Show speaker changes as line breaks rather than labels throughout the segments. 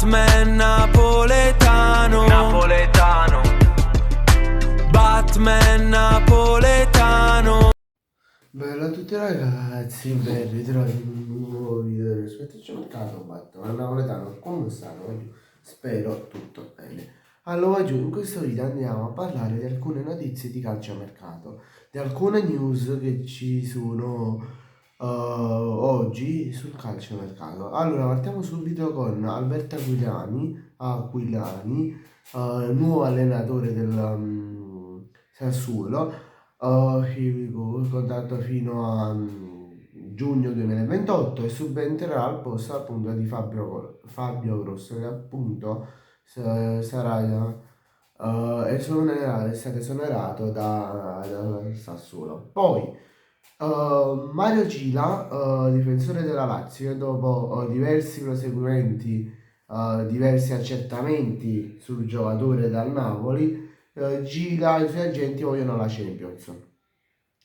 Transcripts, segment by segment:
Batman napoletano, napoletano. Batman napoletano.
Bella a tutti ragazzi, ben ritrovati in un nuovo video del Calciomercato Batman napoletano. Come stanno? Spero tutto bene. Allora giù, in questo video andiamo a parlare di alcune notizie di calciomercato, di alcune news che ci sono oggi sul calciomercato. Allora partiamo subito con Alberto Aquilani, nuovo allenatore del Sassuolo. Here we go, il contratto fino a giugno 2028 e subentrerà al posto appunto di Fabio Grosso, che appunto sarà è stato esonerato da Sassuolo. Poi Mario Gila, difensore della Lazio, che dopo diversi proseguimenti, diversi accertamenti sul giocatore dal Napoli, Gila e i suoi agenti vogliono la Champions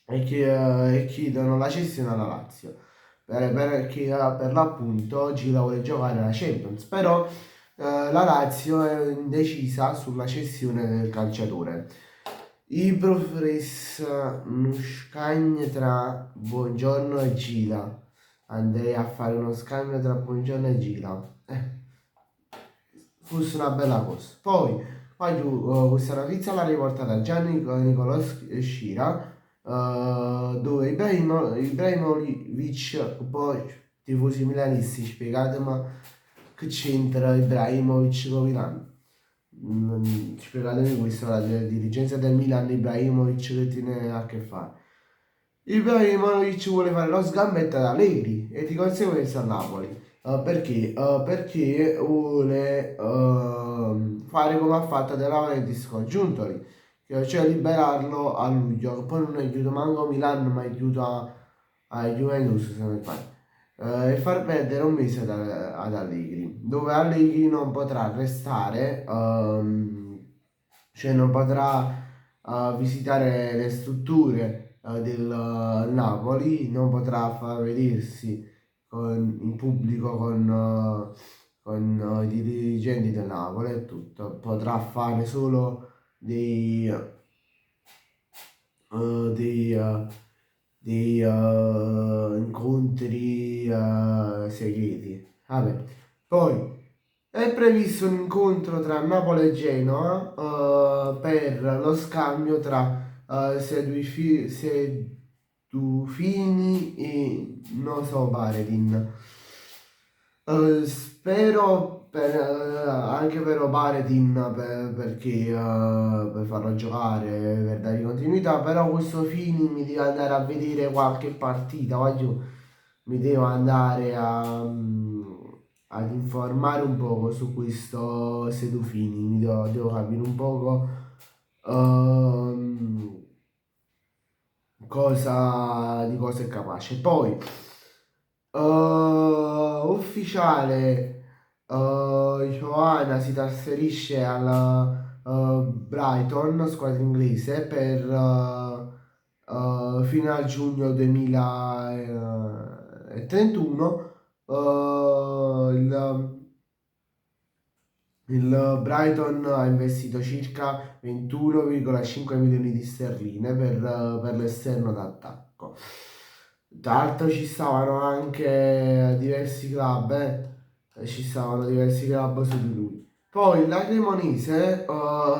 e chiedono la cessione alla Lazio perché per l'appunto Gila vuole giocare alla Champions, però la Lazio è indecisa sulla cessione del calciatore. I profres scambio tra Buongiorno e Gila. Andrei a fare uno scambio tra Buongiorno e Gila. Fosse una bella cosa. Poi, questa notizia l'ha riportata Gianni Nicolò Scira, dove Ibrahimovic, poi tifosi milanisti, spiegatemi che c'entra Ibrahimovic con Milano. Spiegatemi questo, la dirigenza del Milan, Ibrahimovic che tiene a che fare. Ibrahimovic vuole fare lo sgambetto ad Allegri e di conseguenza a Napoli. Perché vuole fare come ha fatto De Laurentiis con Giuntoli, cioè liberarlo a luglio. Poi non aiuta manco Milan, ma aiuta a Juventus, se non sbaglio. E far perdere un mese ad Allegri, dove Allegri non potrà restare, cioè non potrà visitare le strutture del Napoli, non potrà far vedersi in pubblico con i dirigenti del Napoli e tutto, potrà fare solo dei, incontri segreti. Vabbè. Poi è previsto un incontro tra Napoli e Genoa per lo scambio tra Sedufini e non so, Baredin. Spero anche per Oparetin perché per farlo giocare, per dare continuità, però questo Fini mi deve andare a vedere qualche partita, mi devo andare ad informare un poco su questo Sedufini, devo capire un poco ehm, di cosa è capace. Poi ufficiale, Johanna si trasferisce alla Brighton, squadra inglese, per fino a giugno 2031. Il Brighton ha investito circa 21,5 milioni di sterline per l'esterno d'attacco. Tra l'altro ci stavano anche diversi club, ci stavano diversi club su di lui. Poi la Cremonese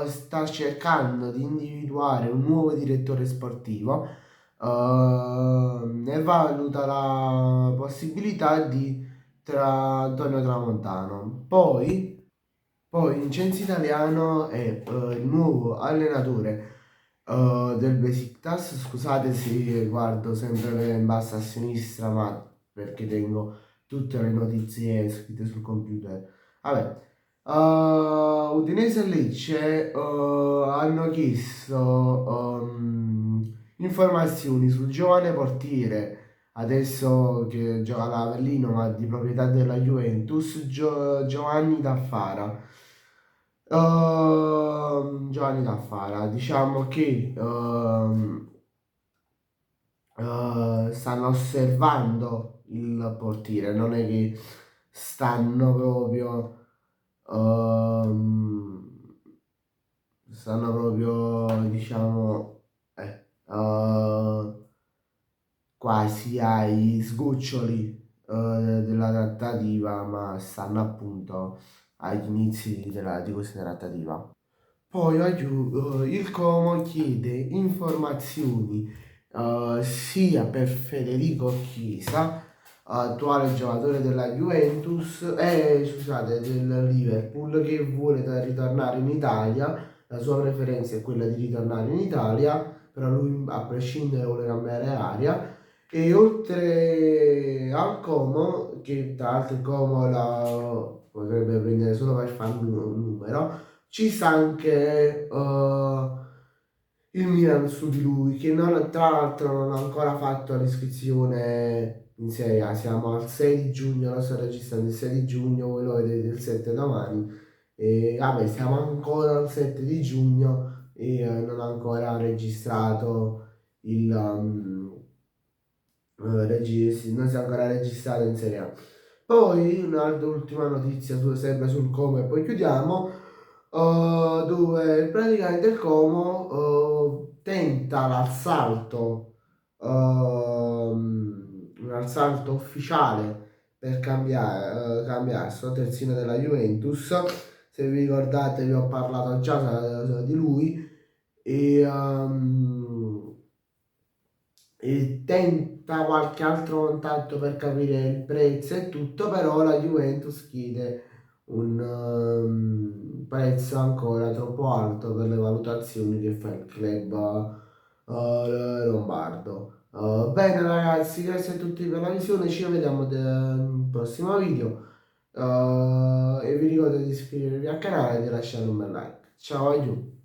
sta cercando di individuare un nuovo direttore sportivo e valuta la possibilità tra Antonio Tramontano. Poi Vincenzo Italiano è il nuovo allenatore del Besiktas. Scusate se guardo sempre in basso a sinistra, ma perché tengo tutte le notizie scritte sul computer. Vabbè. Udinese e Lecce hanno chiesto informazioni sul giovane portiere, adesso che gioca all'Avellino ma di proprietà della Juventus, Giovanni Daffara. Giovanni Daffara, diciamo che stanno osservando il portiere, non è che stanno proprio quasi ai sgoccioli della trattativa, ma stanno appunto agli inizi di questa trattativa. Poi il Como chiede informazioni sia per Federico Chiesa, attuale giocatore della Juventus, scusate, del Liverpool, che vuole ritornare in Italia. La sua preferenza è quella di ritornare in Italia, però lui a prescindere vuole cambiare aria. E oltre al Como, che tra l'altro il Como la potrebbe prendere solo per fare un numero, ci sta anche il Milan su di lui, che tra l'altro non ha ancora fatto l'iscrizione in Serie A. Siamo al 6 di giugno, lo sto registrando il 6 di giugno, voi lo vedete il 7 domani. E vabbè, siamo ancora al 7 di giugno e non ha ancora registrato il non si è ancora registrato in Serie A. Poi un'ultima notizia sempre sul Como e poi chiudiamo, dove praticamente il Como tenta un assalto ufficiale per cambiarsi al terzino della Juventus. Se vi ricordate vi ho parlato già di lui e tenta qualche altro contatto per capire il prezzo e tutto, però la Juventus chiede un prezzo ancora troppo alto per le valutazioni che fa il club lombardo. Bene ragazzi, grazie a tutti per la visione, ci vediamo nel prossimo video e vi ricordo di iscrivervi al canale e di lasciare un bel like. Ciao a tutti!